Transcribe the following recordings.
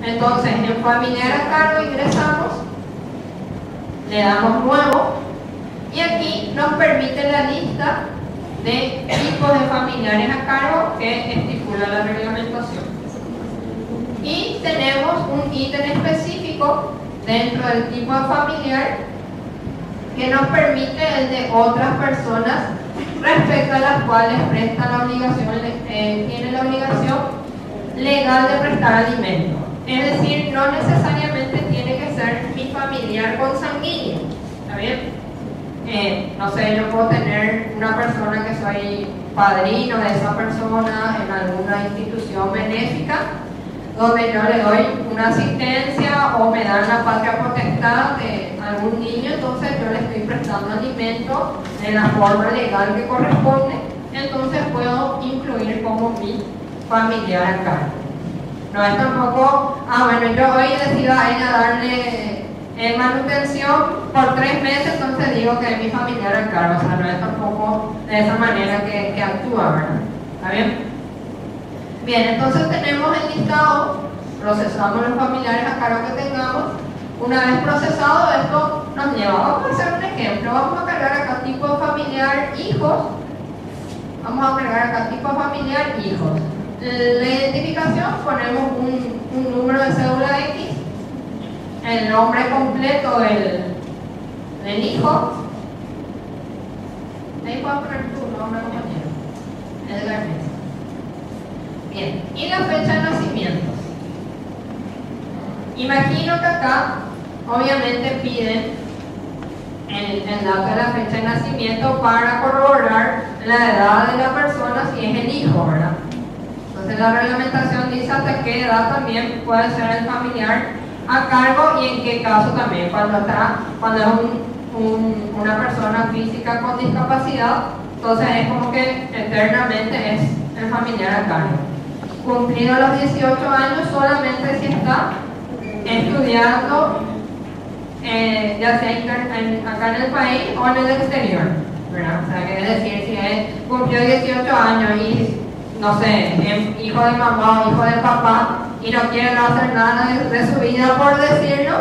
Entonces, en familiar a cargo ingresamos, le damos nuevo y aquí nos permite la lista de tipos de familiares a cargo que estipula la reglamentación. Y tenemos un ítem específico dentro del tipo de familiar que nos permite el de otras personas respecto a las cuales presta la obligación, tiene la obligación legal de prestar alimento. Es decir, no necesariamente tiene que ser mi familiar consanguíneo. ¿Está bien? No sé, yo puedo tener una persona que soy padrino de esa persona en alguna institución benéfica, donde yo le doy una asistencia o me dan la patria potestad de algún niño, entonces yo le estoy prestando alimento en la forma legal que corresponde, entonces puedo incluir como mi familiar acá. No es tampoco, bueno, yo hoy decido a ella darle manutención por 3 meses, entonces digo que es mi familiar a cargo. O sea, no es tampoco de esa manera que actúa, ¿verdad? ¿Está bien? Bien, entonces tenemos el listado, procesamos los familiares a cargo que tengamos. Una vez procesado esto nos lleva, vamos a hacer un ejemplo, vamos a cargar acá tipo de familiar hijos, vamos a cargar acá tipo de familiar hijos. La identificación, ponemos un número de cédula X, el nombre completo del hijo. Ahí puedes poner tu nombre, compañero. Edgar Mesa. Bien, y la fecha de nacimiento. Imagino que acá, obviamente, piden el dato de la fecha de nacimiento para corroborar la edad de la persona si es el hijo, ¿verdad? Entonces la reglamentación dice hasta qué edad también puede ser el familiar a cargo y en qué caso también, cuando es una persona física con discapacidad, entonces es como que eternamente es el familiar a cargo. Cumplido los 18 años solamente si está estudiando, ya sea acá en el país o en el exterior, ¿verdad? O sea, quiere decir, si cumplió 18 años y no sé, es hijo de mamá o hijo de papá y no quiere hacer nada de su vida, por decirlo,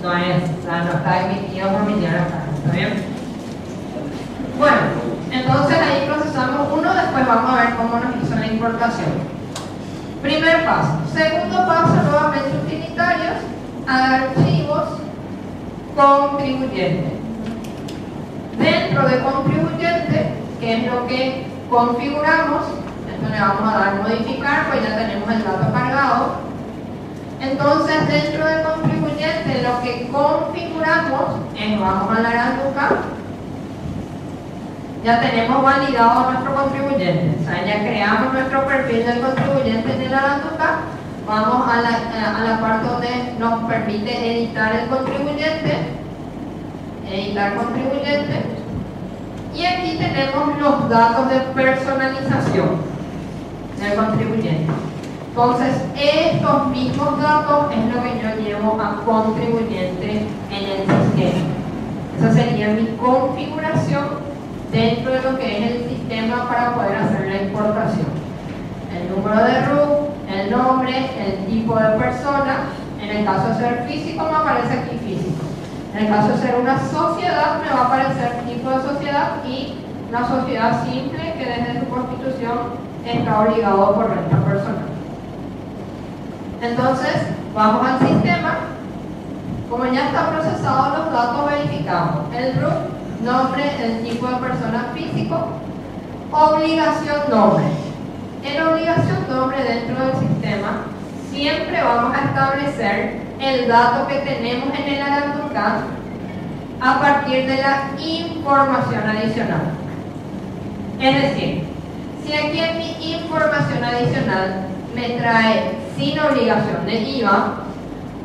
no está emitido familiar acá. ¿Está bien? Bueno, entonces ahí procesamos uno, después vamos a ver cómo nos hizo la importación. Primer paso. Segundo paso, nuevamente utilitarios, archivos, contribuyente. Dentro de contribuyente, que es lo que configuramos, esto le vamos a dar modificar, pues ya tenemos el dato cargado. Entonces, dentro de contribuyente, lo que configuramos es, vamos a la Aranduca, ya tenemos validado nuestro contribuyente, o sea, ya creamos nuestro perfil del contribuyente en el Aranduca. Vamos a la parte donde nos permite editar el contribuyente, editar contribuyente, y aquí tenemos los datos de personalización del contribuyente. Entonces, estos mismos datos es lo que yo llevo a contribuyente en el sistema. Esa sería mi configuración dentro de lo que es el sistema para poder hacer la importación. El número de RUC, el nombre, el tipo de persona. En el caso de ser físico me aparece aquí físico. En el caso de ser una sociedad me va a aparecer tipo de sociedad y una sociedad simple que desde su constitución está obligado por renta personal. Entonces, vamos al sistema. Como ya está procesado los datos, verificamos el RUC, nombre, el tipo de persona físico, obligación nombre. En obligación nombre dentro del sistema siempre vamos a establecer el dato que tenemos en el Aranduca a partir de la información adicional. Es decir, si aquí en mi información adicional me trae sin obligación de IVA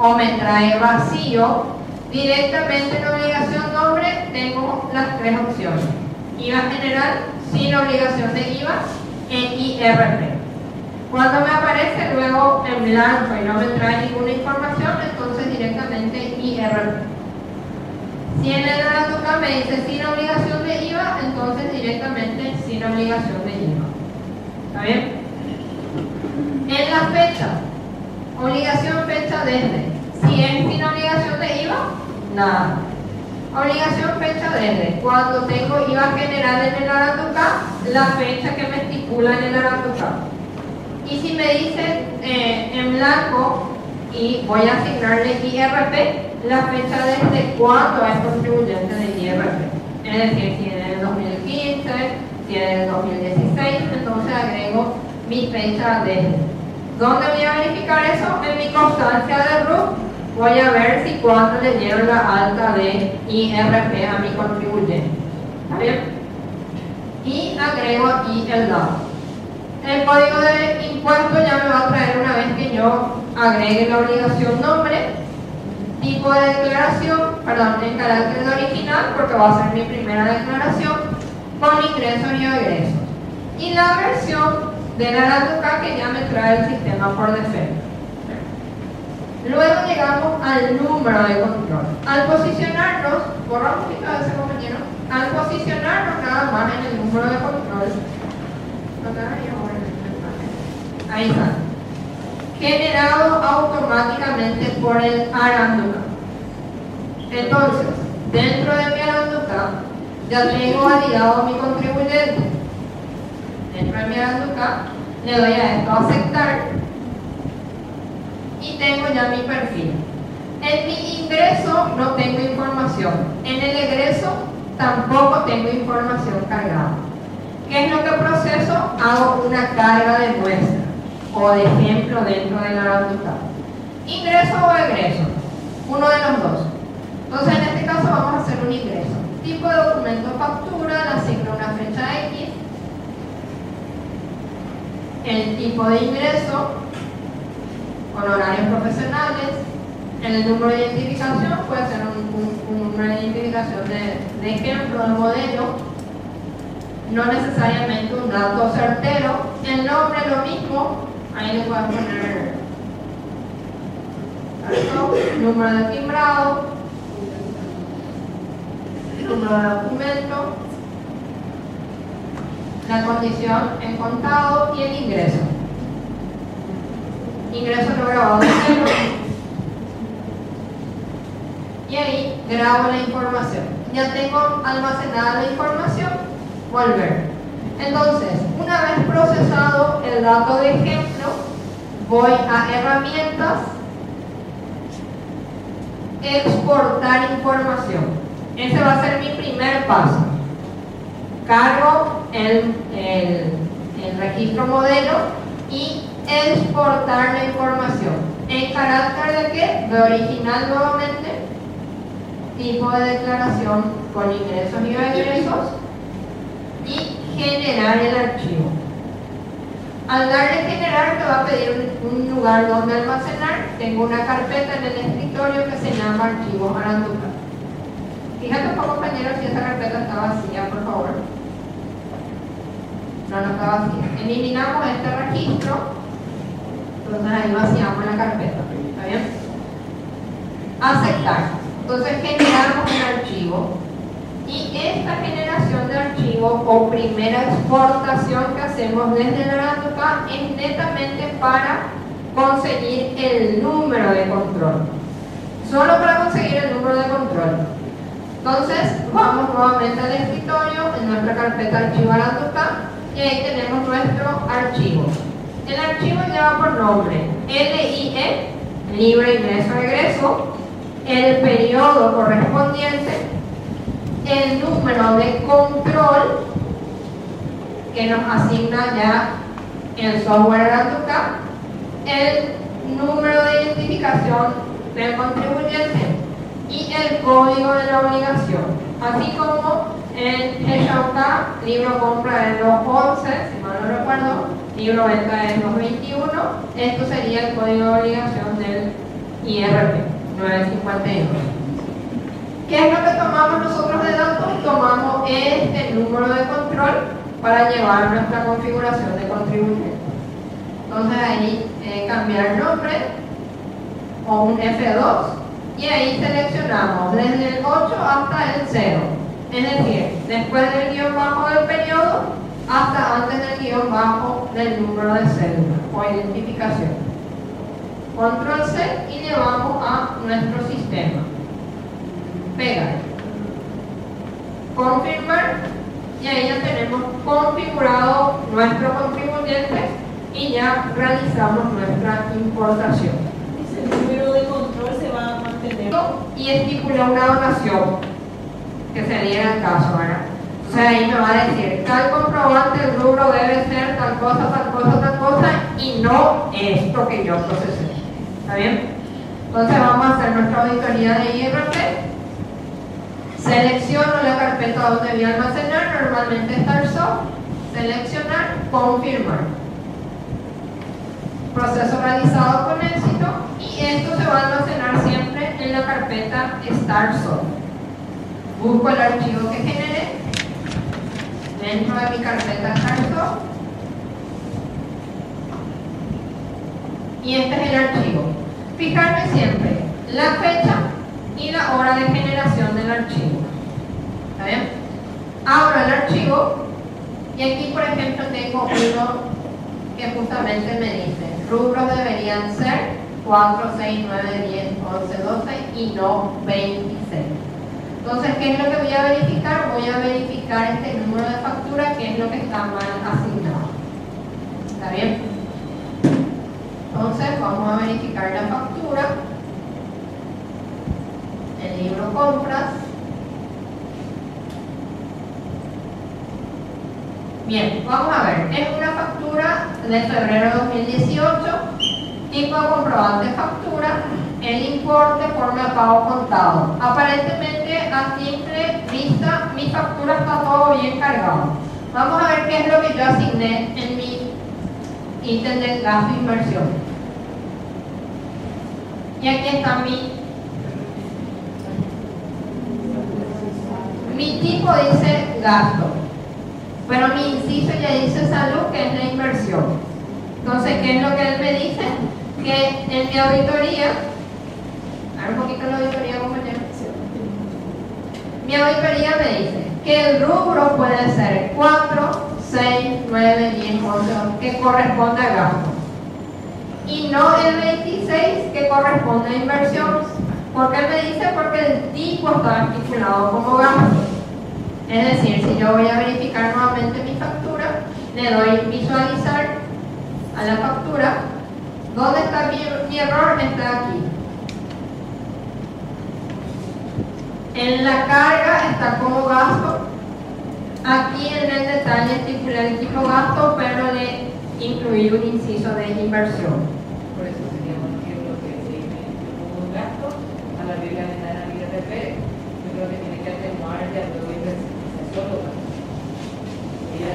o me trae vacío, directamente en obligación nombre tengo las 3 opciones: IVA general, sin obligación de IVA, en IRP. Cuando me aparece luego en blanco y no me trae ninguna información, entonces directamente IRP. Si en el Aranduca me dice sin obligación de IVA, entonces directamente sin obligación de IVA. ¿Está bien? En la fecha, Obligación fecha desde. Si es sin obligación de IVA, nada. Obligación fecha desde. Cuando tengo IVA general en el Aranduca, la fecha que me estipula en el Aranduca. Y si me dice en blanco y voy a asignarle IRP, la fecha desde cuándo es contribuyente de IRP. Es decir, si es del 2015, si es del 2016, entonces agrego mi fecha desde. ¿Dónde voy a verificar eso? En mi constancia de RUT. Voy a ver si cuándo le dieron la alta de IRP a mi contribuyente. ¿Está bien? Y agrego aquí el dato. El código de impuesto ya me va a traer una vez que yo agregue la obligación nombre, tipo de declaración, perdón, en carácter de original, porque va a ser mi primera declaración, con ingresos y egresos. Y la versión de la Aranduca que ya me trae el sistema por defecto. Luego llegamos al número de control. Al posicionarnos, borra un poquito de ese compañero, al posicionarnos nada más en el número de control, ahí está, generado automáticamente por el Aranduca. Entonces, dentro de mi Aranduca ya tengo validado mi contribuyente. Dentro de mi Aranduca le doy a esto a aceptar y tengo ya mi perfil. En mi ingreso no tengo información, en el egreso tampoco tengo información cargada. ¿Qué es lo que proceso? Hago una carga de muestra o de ejemplo dentro de la Aranduca. ¿Ingreso o egreso? Uno de los dos. Entonces en este caso vamos a hacer un ingreso. Tipo de documento factura, le asigno una fecha X. El tipo de ingreso, honorarios profesionales. El número de identificación puede ser un número de identificación de ejemplo, de modelo. No necesariamente un dato certero. El nombre lo mismo, ahí le pueden poner número de timbrado, número de documento, la condición en contado y el ingreso. Ingreso no grabado de cero. Y ahí grabo la información. Ya tengo almacenada la información. Volver. Entonces, una vez procesado el dato de ejemplo, voy a herramientas, exportar información. Ese va a ser mi primer paso. Cargo el registro modelo y exportar la información. ¿En carácter de qué? De original nuevamente, tipo de declaración con ingresos y egresos, y generar el archivo. Al darle generar, te va a pedir un lugar donde almacenar. Tengo una carpeta en el escritorio que se llama archivos Aranduca. Fíjate un poco, compañeros, si esa carpeta está vacía, por favor. No está vacía. Eliminamos este registro, entonces ahí vaciamos la carpeta. ¿Está bien? Aceptar. Entonces generamos el archivo. Y esta generación de archivo o primera exportación que hacemos desde la Aranduca es netamente para conseguir el número de control. Solo para conseguir el número de control. Entonces vamos nuevamente al escritorio, en nuestra carpeta archivo Aranduca, y ahí tenemos nuestro archivo. El archivo lleva por nombre LIE, libre ingreso egreso, el periodo correspondiente, el número de control que nos asigna ya el software Aranduca, el número de identificación del contribuyente y el código de la obligación, así como el GSHK, libro compra de los 11, si mal no recuerdo, libro venta de los 21. Esto sería el código de obligación del IRP 952. ¿Qué es lo que tomamos nosotros de datos? Tomamos este número de control para llevar nuestra configuración de contribuyente. Entonces ahí cambiar nombre o un F2 y ahí seleccionamos desde el 8 hasta el 0. Es decir, después del guión bajo del periodo hasta antes del guión bajo del número de cédula o identificación. Control C y le vamos a nuestro sistema. Pegar. Confirmar. Y ahí ya tenemos configurado nuestro contribuyente y ya realizamos nuestra importación. El número de control se va a mantener. Y estipulé una donación, que sería el caso, ¿verdad? O sea, ahí me va a decir, tal comprobante del rubro debe ser tal cosa, tal cosa, tal cosa, y no esto que yo procesé. ¿Está bien? Entonces vamos a hacer nuestra auditoría de IRP. Selecciono la carpeta donde voy a almacenar, normalmente está el SOP. Seleccionar, confirmar. Proceso realizado con éxito, y esto se va a almacenar siempre en la carpeta StarSoft. Busco el archivo que generé dentro de mi carpeta StarSoft y este es el archivo. Fijarme siempre la fecha y la hora de generación del archivo. ¿Está bien? Abro el archivo y aquí, por ejemplo, tengo uno que justamente me dice rubros deberían ser 4, 6, 9, 10, 11, 12 y no 26. Entonces, ¿qué es lo que voy a verificar? Voy a verificar este número de factura, que es lo que está mal asignado. ¿Está bien? Entonces, vamos a verificar la factura. El libro compras. Bien, vamos a ver. Es una factura de febrero de 2018. Tipo de comprobante factura. El importe forma de pago contado. Aparentemente, a simple vista, mi factura está todo bien cargado. Vamos a ver qué es lo que yo asigné en mi ítem de gasto e inversión. Y aquí está mi tipo dice gasto, pero mi inciso ya dice salud, que es la inversión. Entonces, ¿qué es lo que él me dice? Que en mi auditoría, a ver un poquito la auditoría, compañero. Mi auditoría me dice que el rubro puede ser 4, 6, 9, 10, 11, que corresponde a gasto, y no el 26 que corresponde a inversión. ¿Por qué me dice? Porque el tipo está estipulado como gasto. Es decir, si yo voy a verificar nuevamente mi factura, le doy visualizar a la factura. ¿Dónde está mi error? Está aquí. En la carga está como gasto. Aquí en el detalle estipulé el tipo gasto, pero le incluí un inciso de inversión. Por eso sería un ejemplo que se como un gasto a la reglamentaria de la IRP. Yo creo que tiene que atenuar ya luego inversión.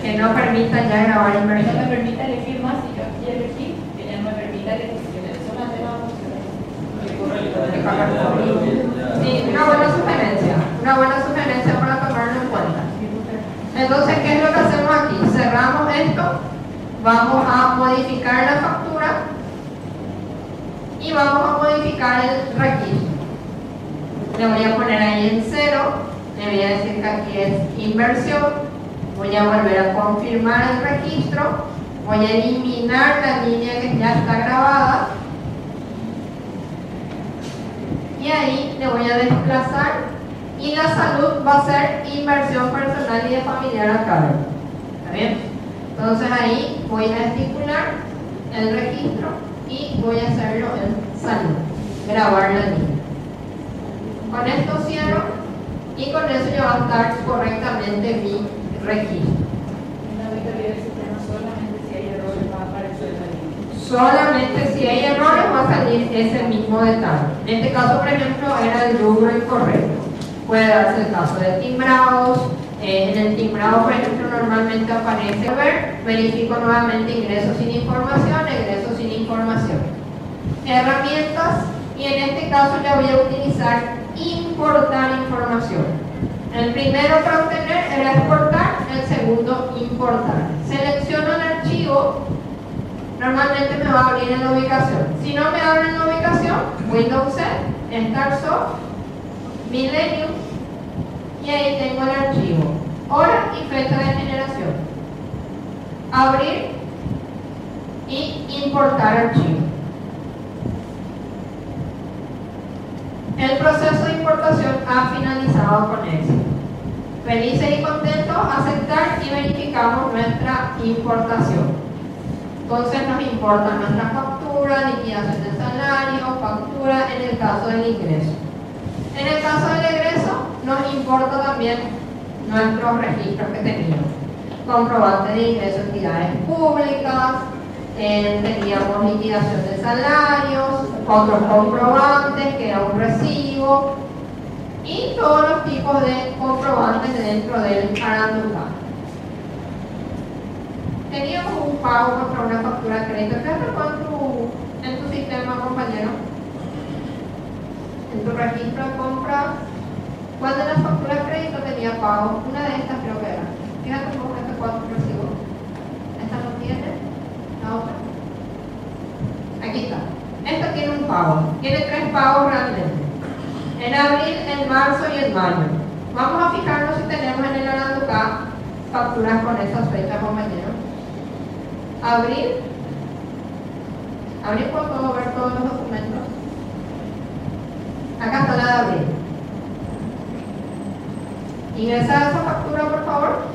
Que no permita ya grabar No me inversión. permita elegir más, y yo aquí elegí, que ya no me permita elegir. Eso es una tema Sí, una buena sugerencia. Una buena sugerencia para tomarlo en cuenta. Entonces, ¿qué es lo que hacemos aquí? Cerramos esto, vamos a modificar la factura y vamos a modificar el registro. Le voy a poner ahí en 0, le voy a decir que aquí es inversión, voy a volver a confirmar el registro, voy a eliminar la línea que ya está grabada y ahí le voy a desplazar. Y la salud va a ser inversión personal y de familiar a cargo. ¿Está bien? Entonces ahí voy a estipular el registro y voy a hacerlo en salud. Grabar la línea. Con esto cierro y con eso ya va a estar correctamente mi registro. En la auditoría del sistema solamente si hay errores va a aparecer la línea. Solamente si hay errores va a salir ese mismo detalle. En este caso, por ejemplo, era el rubro incorrecto. Puede darse el caso de timbrados. En el timbrado, por ejemplo, normalmente aparece verifico nuevamente ingresos sin información, egresos sin información. Herramientas, y en este caso ya voy a utilizar importar información. El primero para obtener era exportar, el segundo importar. Selecciono el archivo, normalmente me va a abrir en la ubicación. Si no me abre en la ubicación, Windows C, StarSoft, Millennium, y ahí tengo el archivo, hora y fecha de generación. Abrir y importar archivo. El proceso de importación ha finalizado con éxito. Felices y contentos, aceptar y verificamos nuestra importación. Entonces nos importa nuestra factura, liquidación de salario, factura en el caso del ingreso. En el caso del egreso nos importa también nuestros registros que teníamos. Comprobante de ingreso de entidades públicas, teníamos liquidación de salarios, otros comprobantes que era un recibo y todos los tipos de comprobantes dentro del Aranduca. Teníamos un pago contra una factura de crédito. ¿Qué recuerdo en tu sistema, compañero? En tu registro de compras, ¿cuál de las facturas de crédito tenía pago? Una de estas creo que era. Fíjate cómo este 4 recibo. Esta no tiene. La otra. Aquí está. Esta tiene un pago. Tiene 3 pagos realmente. En abril, en marzo y en mayo. Vamos a fijarnos si tenemos en el Aranduca facturas con esas fechas, compañeros. Abril. Abril, puedo ver todos los documentos. Acá está la de abril. Ingresa esa factura, por favor.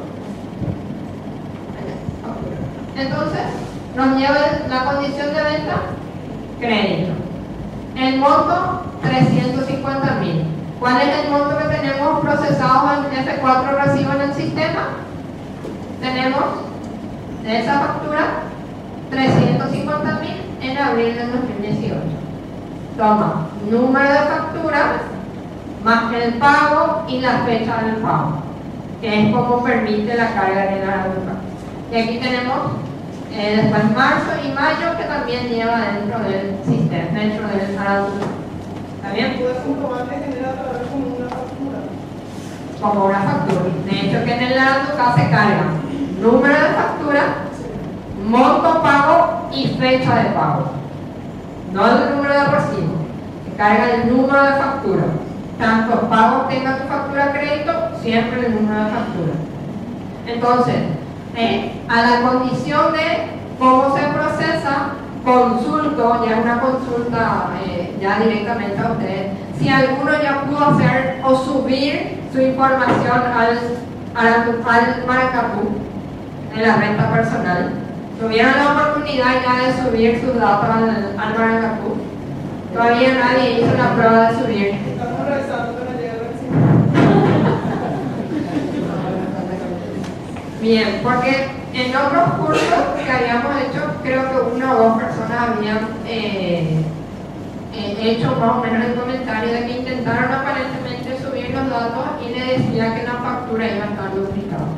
Entonces, nos lleva la condición de venta, crédito. El monto, 350.000. ¿Cuál es el monto que tenemos procesado en F4 recibo en el sistema? Tenemos de esa factura 350.000 en abril del 2018. Toma número de factura más el pago y la fecha del pago, que es como permite la carga de la Aranduca. Y aquí tenemos después marzo y mayo, que también lleva dentro del sistema, dentro del Aranduca. ¿Está bien? ¿Puedes comprobar que genera otra vez como una factura? Como una factura. De hecho, que en el Aranduca se carga número de factura, monto pago y fecha de pago. No el número de recibo. Se carga el número de factura. Tanto pago tenga tu factura de crédito, siempre el número de factura. Entonces, a la condición de cómo se procesa, consulto, ya una consulta ya directamente a ustedes, si alguno ya pudo hacer o subir su información al Maracapú de la renta personal. ¿Tuvieron la oportunidad ya de subir sus datos al Maracapú? Todavía nadie hizo la prueba de subir. Estamos revisando para llegar al Bien, porque en otros cursos que habíamos hecho, creo que una o dos personas habían hecho más o menos el comentario de que intentaron aparentemente subir los datos y le decía que la factura iba a estar duplicada.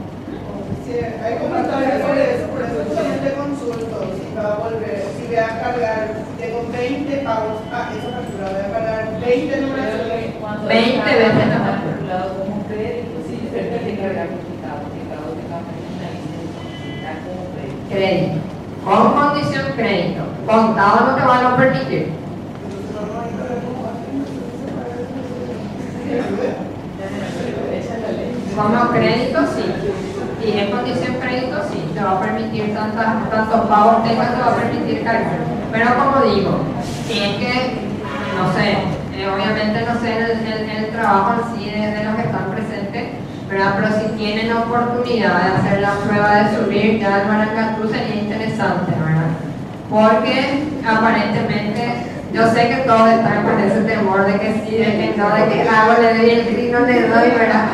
Sí, hay comentarios sobre eso, por eso también te consulto si va a volver, si voy a cargar, si tengo 20 pagos a esa factura, voy a cargar 20 numeraciones. 20 veces la factura. calculado como crédito, sí, cerca de cargar duplicado, que cada uno tenga una licencia como crédito. Crédito. Con condición crédito. Contado no te van a permitir. Como crédito, sí. Y en condición crédito, sí. Te va a permitir tantos pagos tengas, te va a permitir cargar. Pero como digo, si es que, no sé, obviamente no sé el trabajo en sí de los que están presentes, ¿verdad? Pero si tienen oportunidad de hacer la prueba de subir ya el Maracatú, sería interesante, ¿verdad? Porque aparentemente yo sé que todos están con ese temor de que sí, de que no, de que hago, le doy el clic, no le doy, ¿verdad?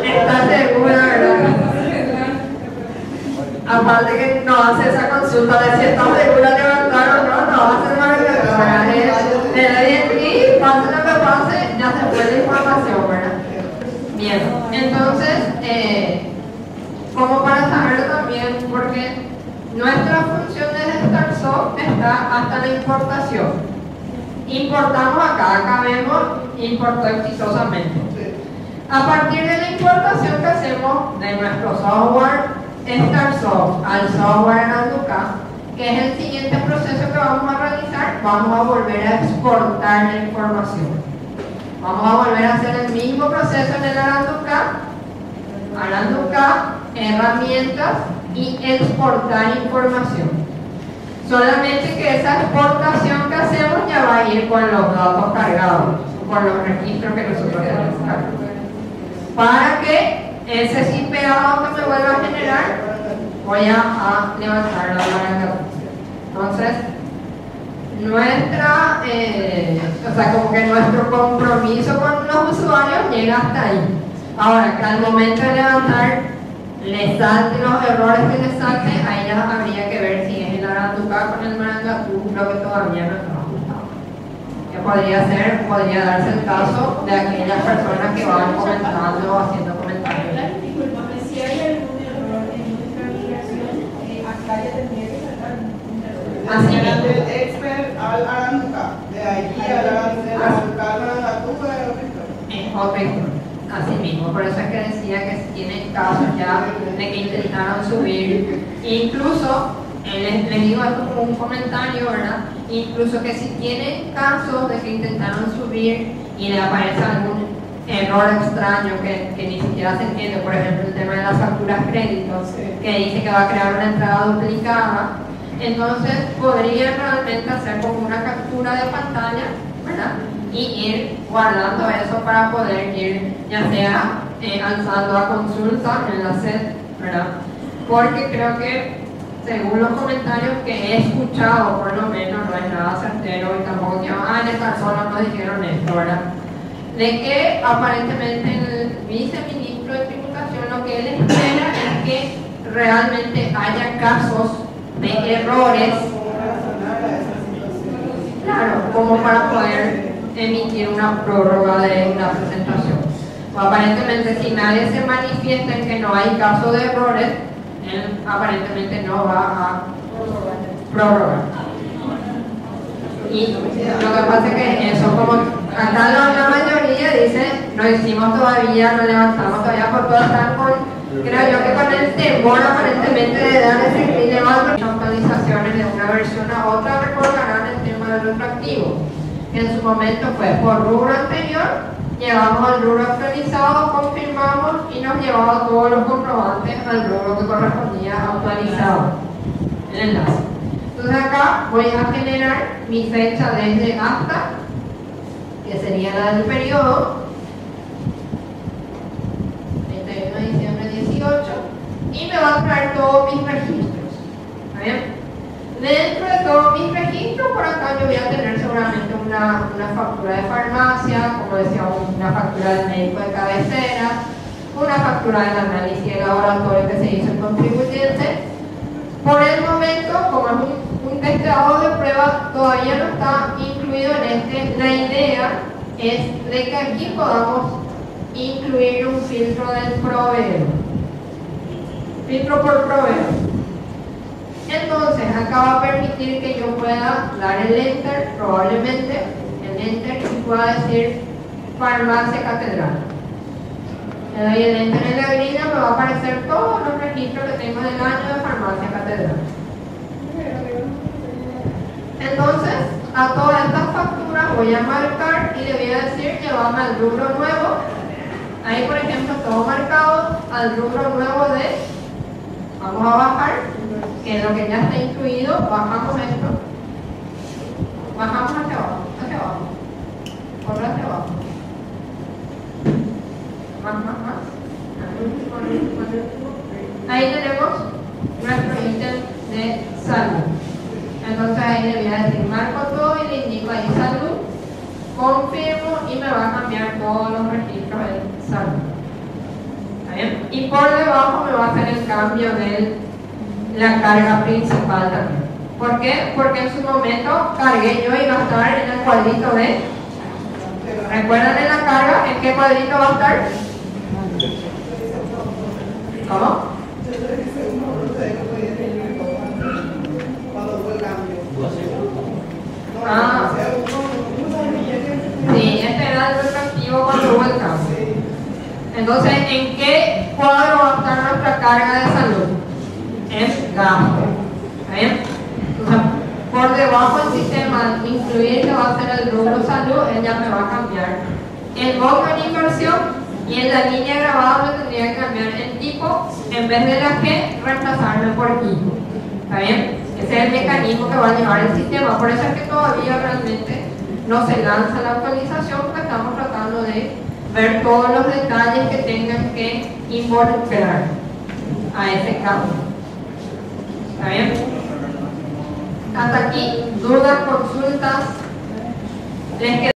¿Estás segura, verdad? Aparte que no hace esa consulta de si estás segura de levantar o no hace el Maracatú, ¿verdad? Le doy el clic, pase lo que pase, ya se fue la información, ¿verdad? Bien, entonces, como para saberlo también, porque nuestra función de StarSoft está hasta la importación. Importamos acá vemos, importó exitosamente. A partir de la importación que hacemos de nuestro software StarSoft al software Aranduca, que es el siguiente proceso que vamos a realizar, vamos a volver a exportar la información. Vamos a volver a hacer el mismo proceso en el Aranduca, herramientas y exportar información. Solamente que esa exportación que hacemos ya va a ir ir con los datos cargados, con los registros que nosotros tenemos cargados. Para que ese CPA que me vuelva a generar, voy a levantar la barra. Entonces, como que nuestro compromiso con los usuarios llega hasta ahí. Ahora, que al momento de levantar le salten los errores que le salten, ahí ya habría que ver si es el Aranduca con el Marangatú, creo que todavía no está ajustado. Que podría darse el caso de aquellas personas que van comentando o haciendo comentarios. Disculpame, si hay algún error en nuestra migración, acá ya tendría que saltar un error. Así Del mismo. expert al Aranduca, de aquí al Aranduca al Marangatú, Es otra historia. Así mismo, por eso es que decía que si tienen casos ya de que intentaron subir, incluso, les digo esto como un comentario, ¿verdad? Incluso que si tienen casos de que intentaron subir y le aparece algún error extraño que ni siquiera se entiende, por ejemplo el tema de las facturas créditos, que dice que va a crear una entrada duplicada, entonces podrían realmente hacer como una captura de pantalla, ¿verdad? Y ir guardando eso para poder ir ya sea alzando a consulta en la sed, ¿verdad? Porque creo que según los comentarios que he escuchado, por lo menos no es nada certero y tampoco que en esta zona nos dijeron esto, ¿verdad? De que aparentemente el viceministro de Tributación lo que él espera es que realmente haya casos de errores, claro, como para poder emitir una prórroga de la presentación. O aparentemente si nadie se manifiesta en que no hay caso de errores, él aparentemente no va a prórroga. Y lo que pasa es que eso, como acá la mayoría dice, no hicimos todavía, no levantamos todavía, por todo están con, creo yo que con el temor aparentemente de dar ese clic de actualizaciones de una versión a otra. Recordarán el tema del retroactivo, que en su momento fue por rubro anterior, llevamos al rubro actualizado, confirmamos y nos llevaba todos los comprobantes al rubro que correspondía actualizado, el enlace. Entonces acá voy a generar mi fecha desde hasta, que sería la del periodo, 31 de diciembre 18, y me va a traer todos mis registros. ¿Está bien? Dentro de todos mis registros, por acá yo voy a tener seguramente una factura de farmacia, como decía, una factura del médico de cabecera, una factura del análisis de laboratorio que se hizo el contribuyente. Por el momento, como es un testeado de prueba, todavía no está incluido en este. La idea es de que aquí podamos incluir un filtro del proveedor. Filtro por proveedor. Entonces, acá va a permitir que yo pueda dar el enter, probablemente el enter, y pueda decir farmacia catedral. Le doy el enter en la grilla, me va a aparecer todos los registros que tengo del año de farmacia catedral. Entonces, a todas estas facturas voy a marcar y le voy a decir llevarme al rubro nuevo. Ahí, por ejemplo, todo marcado al rubro nuevo de, vamos a bajar, que es lo que ya está incluido, bajamos esto, bajamos hacia abajo, por hacia abajo, más, ahí tenemos nuestro ítem de salud. Entonces ahí le voy a decir marco todo y le indico ahí salud, confirmo y me va a cambiar todos los registros de salud. ¿Está bien? Y por debajo me va a hacer el cambio de la carga principal también. ¿Por qué? Porque en su momento cargué yo y va a estar en el cuadrito de, ¿recuerdan en la carga en qué cuadrito va a estar? ¿Cómo? Ah, sí, este era el retroactivo cuando hubo el cambio. Entonces, ¿en qué cuadro va a estar nuestra carga de salud? En gasto. ¿Está bien? Entonces, por debajo del sistema incluir que va a ser el rubro salud, él ya me va a cambiar el monto en inversión y en la línea grabada me tendría que cambiar el tipo, en vez de la G, reemplazarlo por tipo. ¿Está bien? Ese es el mecanismo que va a llevar el sistema. Por eso es que todavía realmente no se lanza la actualización, porque estamos tratando de ver todos los detalles que tengan que involucrar a ese cambio. ¿Está bien? Hasta aquí, dudas, consultas. ¿Les queda